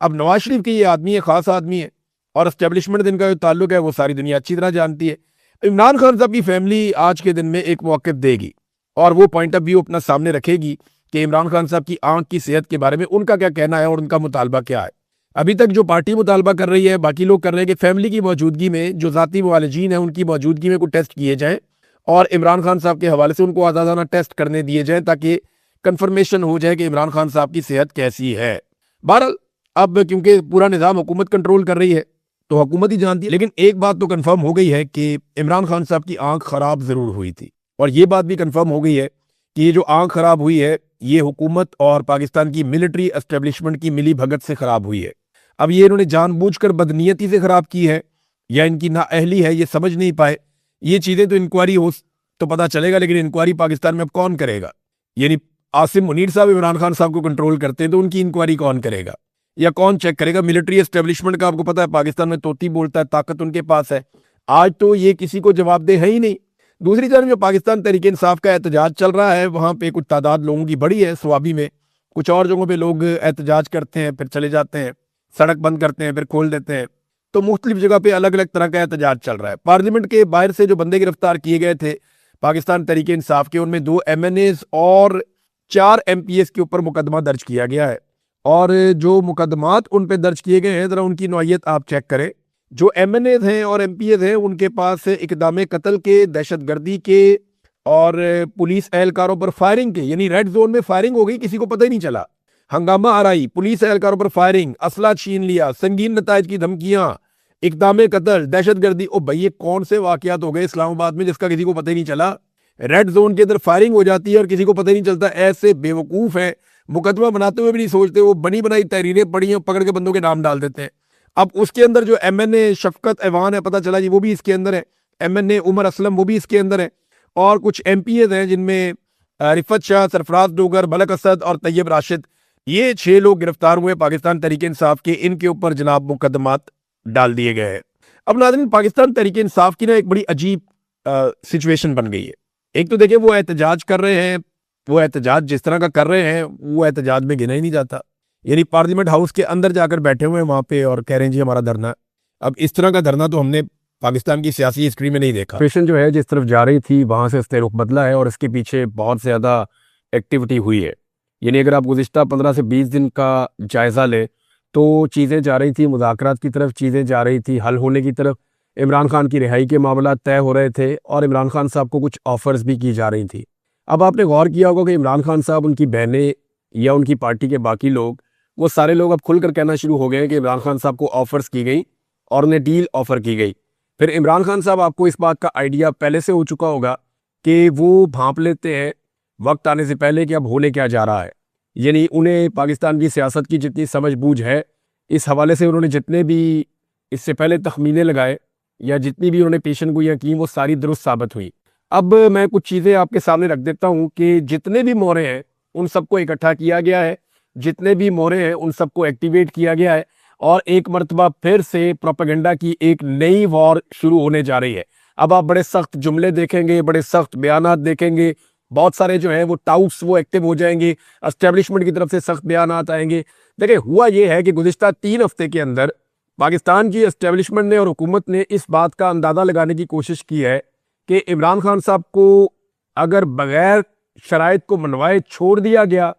اب نواز شریف کے یہ آدمی ہے، خاص آدمی ہے، اور اسٹیبلشمنٹ دن کا جو تعلق ہے وہ ساری دنیا اچھی طرح جانتی ہے۔ عمران خان صاحب کی فیملی آج کے دن میں ایک موقف دے گی اور وہ پوائنٹ آف ویو اپنا سامنے رکھے گی کہ عمران خان صاحب کی آنکھ کی صحت کے بارے میں ان کا کیا کہنا ہے اور ان کا مطالبہ کیا ہے۔ ابھی تک جو پارٹی مطالبہ کر رہی ہے، باقی لوگ کر رہے ہیں کہ فیملی کی موجودگی میں جو ذاتی معالجین ہیں ان کی موجودگی میں کوئی ٹیسٹ کیے جائیں اور عمران خان صاحب کے حوالے سے ان کو آزادانہ ٹیسٹ کرنے دیے جائیں تاکہ کنفرمیشن ہو جائے کہ عمران خان صاحب کی صحت کیسی ہے۔ بہرحال اب کیونکہ پورا نظام حکومت کنٹرول کر رہی ہے تو حکومت ہی جانتی ہے، لیکن ایک بات تو کنفرم ہو گئی ہے کہ عمران خان صاحب کی آنکھ خراب ضرور ہوئی تھی، اور یہ بات بھی کنفرم ہو گئی ہے کہ یہ جو آنکھ خراب ہوئی ہے یہ حکومت اور پاکستان کی ملٹری اسٹیبلشمنٹ کی ملی بھگت سے خراب ہوئی ہے۔ اب یہ انہوں نے جان بوجھ کر بدنیتی سے خراب کی ہے یا ان کی نااہلی ہے، یہ سمجھ نہیں پائے۔ یہ چیزیں تو انکوائری ہو تو پتہ چلے گا، لیکن انکوائری پاکستان میں اب کون کرے گا؟ یعنی عاصم منیر صاحب عمران خان صاحب کو کنٹرول کرتے ہیں تو ان کی انکوائری کون کرے گا یا کون چیک کرے گا؟ ملٹری اسٹیبلشمنٹ کا آپ کو پتہ ہے پاکستان میں طوطی بولتا ہے، طاقت ان کے پاس ہے، آج تو یہ کسی کو جواب دہ ہے ہی نہیں۔ دوسری طرف جو پاکستان تحریک انصاف کا احتجاج چل رہا ہے وہاں پہ کچھ تعداد لوگوں کی بڑی ہے سوابی میں، کچھ اور جگہوں پہ لوگ احتجاج کرتے ہیں پھر چلے جاتے ہیں، سڑک بند کرتے ہیں پھر کھول دیتے ہیں، تو مختلف جگہ پہ الگ الگ طرح کا احتجاج چل رہا ہے۔ پارلیمنٹ کے باہر سے جو بندے گرفتار کیے گئے تھے پاکستان تحریک انصاف کے، ان میں 2 MNAs اور 4 MPs کے اوپر مقدمہ درج کیا گیا ہے، اور جو مقدمات ان پہ درج کیے گئے ہیں ذرا ان کی نوعیت آپ چیک کریں۔ جو MNAs ہیں اور MPs ہیں ان کے پاس اقدام قتل کے، دہشت گردی کے اور پولیس اہلکاروں پر فائرنگ کے، یعنی ریڈ زون میں فائرنگ ہو گئی، کسی کو پتہ ہی نہیں چلا، ہنگامہ آرائی، پولیس اہلکاروں پر فائرنگ، اسلحہ چھین لیا، سنگین نتائج کی دھمکیاں، اقدام قتل، دہشت گردی۔ او بھائی یہ کون سے واقعات ہو گئے اسلام آباد میں جس کا کسی کو پتہ ہی نہیں چلا؟ ریڈ زون کے اندر فائرنگ ہو جاتی ہے اور کسی کو پتہ ہی نہیں چلتا۔ ایسے بیوقوف ہیں، مقدمہ بناتے ہوئے بھی نہیں سوچتے، وہ بنی بنائی تحریریں پڑھی ہیں پکڑ کے بندوں کے نام ڈال دیتے ہیں۔ اب اس کے اندر جو MNA شفقت ایوان ہے، پتہ چلا جی وہ بھی اس کے اندر ہے، MNA عمر اسلم وہ بھی اس کے اندر ہے، اور کچھ MPs ہیں جن میں رفت شاہ، سرفراز ڈوگر، ملک اسد اور طیب راشد، یہ 6 لوگ گرفتار ہوئے پاکستان تحریک انصاف کے، ان کے اوپر جناب مقدمات ڈال دیے گئے ہیں۔ اب ناظرین پاکستان تحریک انصاف کی نا ایک بڑی عجیب سچویشن بن گئی ہے۔ ایک تو دیکھیں وہ احتجاج کر رہے ہیں، وہ احتجاج جس طرح کا کر رہے ہیں وہ احتجاج میں گنا ہی نہیں جاتا، یعنی پارلیمنٹ ہاؤس کے اندر جا کر بیٹھے ہوئے ہیں وہاں پہ اور کہہ رہے ہیں جی ہمارا دھرنا۔ اب اس طرح کا دھرنا تو ہم نے پاکستان کی سیاسی ہسٹری میں نہیں دیکھا۔ پیشن جو ہے جس طرف جا رہی تھی وہاں سے اس نے رخ بدلا ہے اور اس کے پیچھے بہت زیادہ ایکٹیویٹی ہوئی ہے۔ یعنی اگر آپ گزشتہ 15 سے 20 دن کا جائزہ لیں تو چیزیں جا رہی تھی مذاکرات کی طرف، چیزیں جا رہی تھی حل ہونے کی طرف، عمران خان کی رہائی کے معاملات طے ہو رہے تھے اور عمران خان صاحب کو کچھ آفرز بھی کی جا رہی تھی۔ اب آپ نے غور کیا ہوگا کہ عمران خان صاحب، ان کی بہنیں یا ان کی پارٹی کے باقی لوگ، وہ سارے لوگ اب کھل کر کہنا شروع ہو گئے ہیں کہ عمران خان صاحب کو آفرز کی گئی اور انہیں ڈیل آفر کی گئی۔ پھر عمران خان صاحب آپ کو اس بات کا آئیڈیا پہلے سے ہو چکا ہوگا کہ وہ بھانپ لیتے ہیں وقت آنے سے پہلے کہ اب ہونے کیا جا رہا ہے، یعنی انہیں پاکستان کی سیاست کی جتنی سمجھ بوجھ ہے اس حوالے سے انہوں نے جتنے بھی اس سے پہلے تخمینے لگائے یا جتنی بھی انہوں نے پیشن گوئیاں کی وہ ساری درست ثابت ہوئی۔ اب میں کچھ چیزیں آپ کے سامنے رکھ دیتا ہوں کہ جتنے بھی مورے ہیں ان سب کو اکٹھا کیا گیا ہے، جتنے بھی مورے ہیں ان سب کو ایکٹیویٹ کیا گیا ہے، اور ایک مرتبہ پھر سے پروپیگنڈا کی ایک نئی وار شروع ہونے جا رہی ہے۔ اب آپ بڑے سخت جملے دیکھیں گے، بڑے سخت بیانات دیکھیں گے، بہت سارے جو ہیں وہ ٹاؤٹس وہ ایکٹیو ہو جائیں گے، اسٹیبلشمنٹ کی طرف سے سخت بیانات آئیں گے۔ دیکھیں ہوا یہ ہے کہ گزشتہ 3 ہفتے کے اندر پاکستان کی اسٹیبلشمنٹ نے اور حکومت نے اس بات کا اندازہ لگانے کی کوشش کی ہے کہ عمران خان صاحب کو اگر بغیر شرائط کو منوائے چھوڑ دیا گیا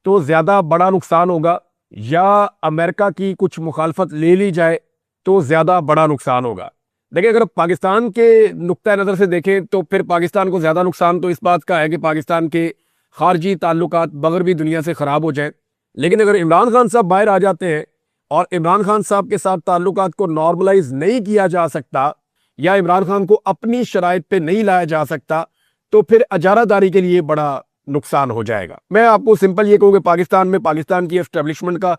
تو زیادہ بڑا نقصان ہوگا، یا امریکہ کی کچھ مخالفت لے لی جائے تو زیادہ بڑا نقصان ہوگا۔ دیکھیں اگر پاکستان کے نقطہ نظر سے دیکھیں تو پھر پاکستان کو زیادہ نقصان تو اس بات کا ہے کہ پاکستان کے خارجی تعلقات مغربی دنیا سے خراب ہو جائیں، لیکن اگر عمران خان صاحب باہر آ جاتے ہیں اور عمران خان صاحب کے ساتھ تعلقات کو نارملائز نہیں کیا جا سکتا یا عمران خان کو اپنی شرائط پہ نہیں لایا جا سکتا تو پھر اجارہ داری کے لیے بڑا نقصان ہو جائے گا۔ میں آپ کو سمپل یہ کہوں کہ پاکستان میں پاکستان کی اسٹیبلشمنٹ کا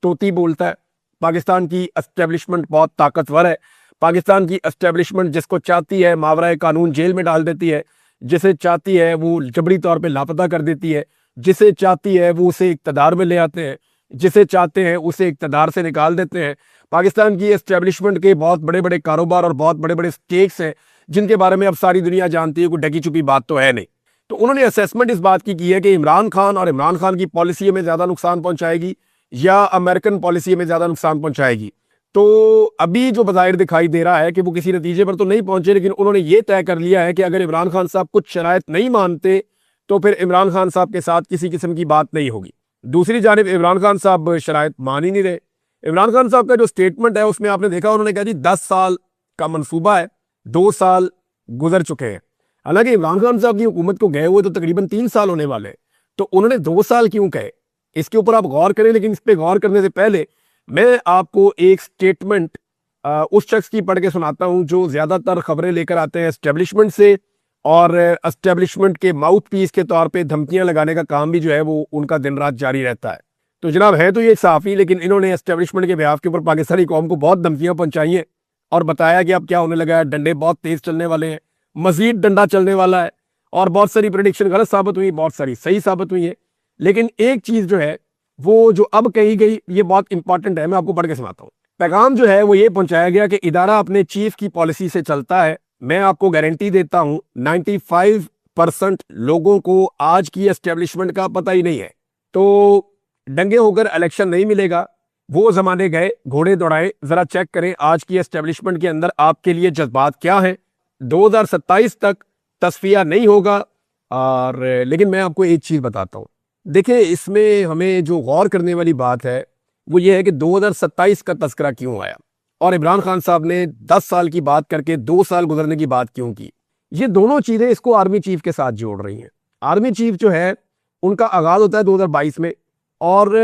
طوطی بولتا ہے، پاکستان کی اسٹیبلشمنٹ بہت طاقتور ہے، پاکستان کی اسٹیبلشمنٹ جس کو چاہتی ہے ماورائے قانون جیل میں ڈال دیتی ہے، جسے چاہتی ہے وہ جبری طور پہ لاپتہ کر دیتی ہے، جسے چاہتی ہے وہ اسے اقتدار میں لے آتے ہیں، جسے چاہتے ہیں اسے اقتدار سے نکال دیتے ہیں۔ پاکستان کی اسٹیبلشمنٹ کے بہت بڑے بڑے کاروبار اور بہت بڑے بڑے سٹیکس ہیں جن کے بارے میں اب ساری دنیا جانتی ہے، کوئی ڈھکی چھپی بات تو ہے نہیں۔ تو انہوں نے اسیسمنٹ اس بات کی ہے کہ عمران خان اور عمران خان کی پالیسی ہمیں زیادہ نقصان پہنچائے گی یا امریکن پالیسی میں زیادہ نقصان پہنچائے گی؟ تو ابھی جو بظاہر دکھائی دے رہا ہے کہ وہ کسی نتیجے پر تو نہیں پہنچے، لیکن انہوں نے یہ طے کر لیا ہے کہ اگر عمران خان صاحب کچھ شرائط نہیں مانتے تو پھر عمران خان صاحب کے ساتھ کسی قسم کی بات نہیں ہوگی۔ دوسری جانب عمران خان صاحب شرائط مان ہی نہیں رہے۔ عمران خان صاحب کا جو سٹیٹمنٹ ہے اس میں آپ نے دیکھا انہوں نے کہا جی 10 سال کا منصوبہ ہے، 2 سال گزر چکے ہیں۔ حالانکہ عمران خان صاحب کی حکومت کو گئے ہوئے تو تقریباً 3 سال ہونے والے ہیں، تو انہوں نے 2 سال کیوں کہے؟ اس کے اوپر آپ غور کریں، لیکن اس پہ غور کرنے سے پہلے میں آپ کو ایک سٹیٹمنٹ اس شخص کی پڑھ کے سناتا ہوں جو زیادہ تر خبریں لے کر آتے ہیں اسٹیبلشمنٹ سے، اور اسٹیبلشمنٹ کے ماؤتھ پیس کے طور پہ دھمکیاں لگانے کا کام بھی جو ہے وہ ان کا دن رات جاری رہتا ہے۔ تو جناب ہے تو یہ صحافی، لیکن انہوں نے اسٹیبلشمنٹ کے بیاف کے اوپر پاکستانی قوم کو بہت دھمکیاں پہنچائی ہیں اور بتایا کہ اب کیا ہونے لگا ہے، ڈنڈے بہت تیز چلنے والے ہیں، مزید ڈنڈا چلنے والا ہے، اور بہت ساری پریڈکشن غلط ثابت ہوئی، بہت ساری صحیح ثابت ہوئی ہیں۔ لیکن ایک چیز جو ہے وہ جو اب کہی گئی یہ بہت امپورٹنٹ ہے، میں آپ کو پڑھ کے سناتا ہوں۔ پیغام جو ہے وہ یہ پہنچایا گیا کہ ادارہ اپنے چیف کی پالیسی سے چلتا ہے۔ میں آپ کو گارنٹی دیتا ہوں 95% لوگوں کو آج کی اسٹیبلشمنٹ کا پتہ ہی نہیں ہے۔ تو ڈنگے ہو کر الیکشن نہیں ملے گا، وہ زمانے گئے، گھوڑے دوڑائے۔ ذرا چیک کریں آج کی اسٹیبلشمنٹ کے اندر آپ کے لیے جذبات کیا ہیں۔ 2027 تک تصفیہ نہیں ہوگا۔ اور لیکن میں آپ کو ایک چیز بتاتا ہوں، دیکھیں اس میں ہمیں جو غور کرنے والی بات ہے وہ یہ ہے کہ 2027 کا تذکرہ کیوں آیا، اور عمران خان صاحب نے 10 سال کی بات کر کے 2 سال گزرنے کی بات کیوں کی؟ یہ دونوں چیزیں اس کو آرمی چیف کے ساتھ جوڑ رہی ہیں۔ آرمی چیف جو ہے ان کا آغاز ہوتا ہے 2022 میں، اور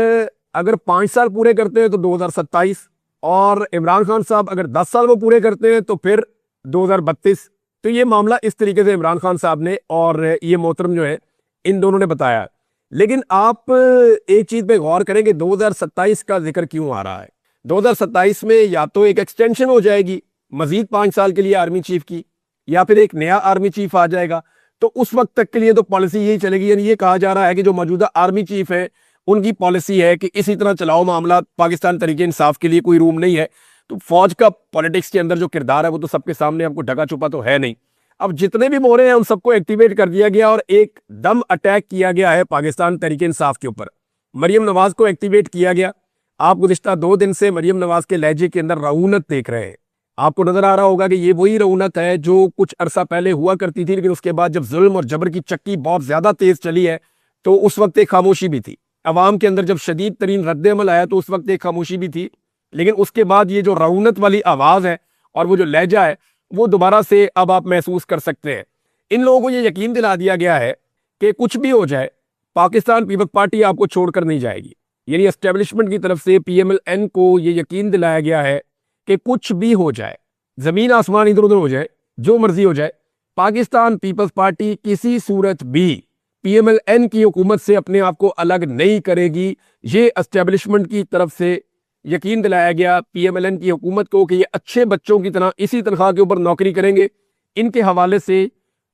اگر 5 سال پورے کرتے ہیں تو 2027، اور عمران خان صاحب اگر 10 سال وہ پورے کرتے ہیں تو پھر 2032۔ تو یہ معاملہ اس طریقے سے عمران خان صاحب نے اور یہ محترم جو ہے ان دونوں نے بتایا۔ لیکن آپ ایک چیز پہ غور کریں کہ 2027 کا ذکر کیوں آ رہا ہے؟ 2027 میں یا تو ایک ایکسٹینشن ہو جائے گی مزید 5 سال کے لیے آرمی چیف کی، یا پھر ایک نیا آرمی چیف آ جائے گا۔ تو اس وقت تک کے لیے تو پالیسی یہی چلے گی، یعنی یہ کہا جا رہا ہے کہ جو موجودہ آرمی چیف ہے ان کی پالیسی ہے کہ اسی طرح چلاؤ معاملات، پاکستان تحریک انصاف کے لیے کوئی روم نہیں ہے۔ تو فوج کا پولیٹکس کے اندر جو کردار ہے وہ تو سب کے سامنے آپ کو ڈھکا چھپا تو ہے نہیں۔ اب جتنے بھی مورے ہیں ان سب کو ایکٹیویٹ کر دیا گیا اور ایک دم اٹیک کیا گیا ہے پاکستان تحریک انصاف کے اوپر۔ مریم نواز کو ایکٹیویٹ کیا گیا۔ آپ گزشتہ 2 دن سے مریم نواز کے لہجے کے اندر رعونت دیکھ رہے ہیں۔ آپ کو نظر آ رہا ہوگا کہ یہ وہی رعونت ہے جو کچھ عرصہ پہلے ہوا کرتی تھی، لیکن اس کے بعد جب ظلم اور جبر کی چکی بہت زیادہ تیز چلی ہے تو اس وقت ایک خاموشی بھی تھی۔ عوام کے اندر جب شدید ترین رد عمل آیا تو اس وقت ایک خاموشی بھی تھی، لیکن اس کے بعد یہ جو رعونت والی آواز ہے اور وہ جو لہجہ ہے وہ دوبارہ سے اب آپ محسوس کر سکتے ہیں۔ ان لوگوں کو یہ یقین دلا دیا گیا ہے کہ کچھ بھی ہو جائے پاکستان پیپلز پارٹی آپ کو چھوڑ کر نہیں جائے گی۔ یعنی اسٹیبلشمنٹ کی طرف سے پی ایم ایل این کو یہ یقین دلایا گیا ہے کہ کچھ بھی ہو جائے، زمین آسمان ادھر ادھر ہو جائے، جو مرضی ہو جائے، پاکستان پیپلز پارٹی کسی صورت بھی پی ایم ایل این کی حکومت سے اپنے آپ کو الگ نہیں کرے گی۔ یہ اسٹیبلشمنٹ کی طرف سے یقین دلایا گیا پی ایم ایل این کی حکومت کو کہ یہ اچھے بچوں کی طرح اسی تنخواہ کے اوپر نوکری کریں گے، ان کے حوالے سے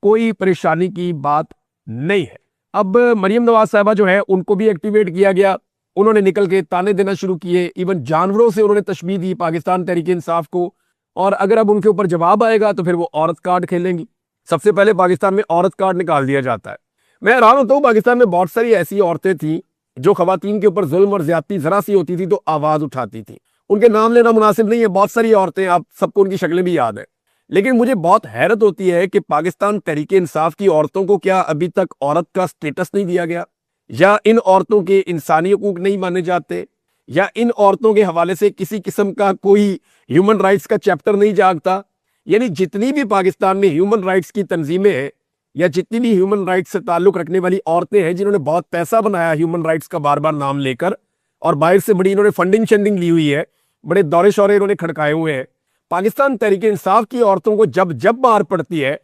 کوئی پریشانی کی بات نہیں ہے۔ اب مریم نواز صاحبہ جو ہے ان کو بھی ایکٹیویٹ کیا گیا، انہوں نے نکل کے تانے دینا شروع کیے، ایون جانوروں سے انہوں نے تشبیہ دی پاکستان تحریک انصاف کو، اور اگر اب ان کے اوپر جواب آئے گا تو پھر وہ عورت کارڈ کھیلیں گی۔ سب سے پہلے پاکستان میں عورت کارڈ نکال دیا جاتا ہے۔ میں حیران ہوتا ہوں، پاکستان میں بہت ساری ایسی عورتیں تھیں جو خواتین کے اوپر ظلم اور زیادتی ذرا سی ہوتی تھی تو آواز اٹھاتی تھی۔ ان کے نام لینا مناسب نہیں ہے، بہت ساری عورتیں، آپ سب کو ان کی شکلیں بھی یاد ہیں، لیکن مجھے بہت حیرت ہوتی ہے کہ پاکستان تحریک انصاف کی عورتوں کو کیا ابھی تک عورت کا سٹیٹس نہیں دیا گیا، یا ان عورتوں کے انسانی حقوق نہیں مانے جاتے، یا ان عورتوں کے حوالے سے کسی قسم کا کوئی ہیومن رائٹس کا چیپٹر نہیں جاگتا۔ یعنی جتنی بھی پاکستان میں ہیومن رائٹس کی تنظیمیں ہیں یا جتنی بھی ہیومن رائٹس سے تعلق رکھنے والی عورتیں ہیں جنہوں نے بہت پیسہ بنایا ہیومن رائٹس کا بار بار نام لے کر، اور باہر سے بڑی انہوں نے فنڈنگ شنڈنگ لی ہوئی ہے، بڑے دورے شورے انہوں نے کھڑکائے ہوئے ہیں، پاکستان تحریک انصاف کی عورتوں کو جب مار پڑتی ہے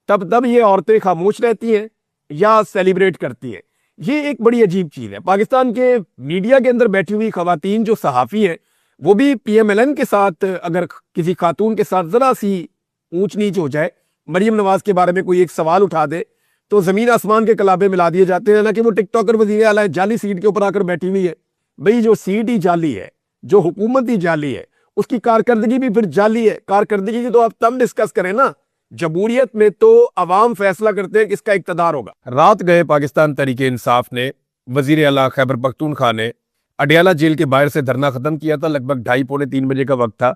تب یہ عورتیں خاموش رہتی ہیں یا سیلیبریٹ کرتی ہیں۔ یہ ایک بڑی عجیب چیز ہے۔ پاکستان کے میڈیا کے اندر بیٹھی ہوئی خواتین جو صحافی ہیں وہ بھی پی ایم ایل این کے ساتھ اگر کسی خاتون کے ساتھ ذرا سی اونچ نیچ ہو جائے، مریم نواز کے بارے میں کوئی ایک سوال اٹھا دے تو زمین آسمان کے کلابے ملا دیے جاتے ہیں، نہ کہ وہ ٹک ٹاکر وزیر اعلیٰ جعلی سیٹ کے اوپر آ کر بیٹھی ہوئی ہے۔ بھئی جو سیٹ ہی جعلی ہے، جو حکومت ہی جعلی ہے، اس کی کارکردگی بھی پھر جعلی ہے۔ کارکردگی کی تو آپ تب ڈسکس کریں نا، جمہوریت میں تو عوام فیصلہ کرتے ہیں کس کا اقتدار ہوگا۔ رات گئے پاکستان تحریک انصاف نے، وزیر اعلیٰ خیبر پختونخوا نے اڈیالہ جیل کے باہر سے دھرنا ختم کیا تھا، لگ بھگ 2:30 پونے 3 بجے کا وقت تھا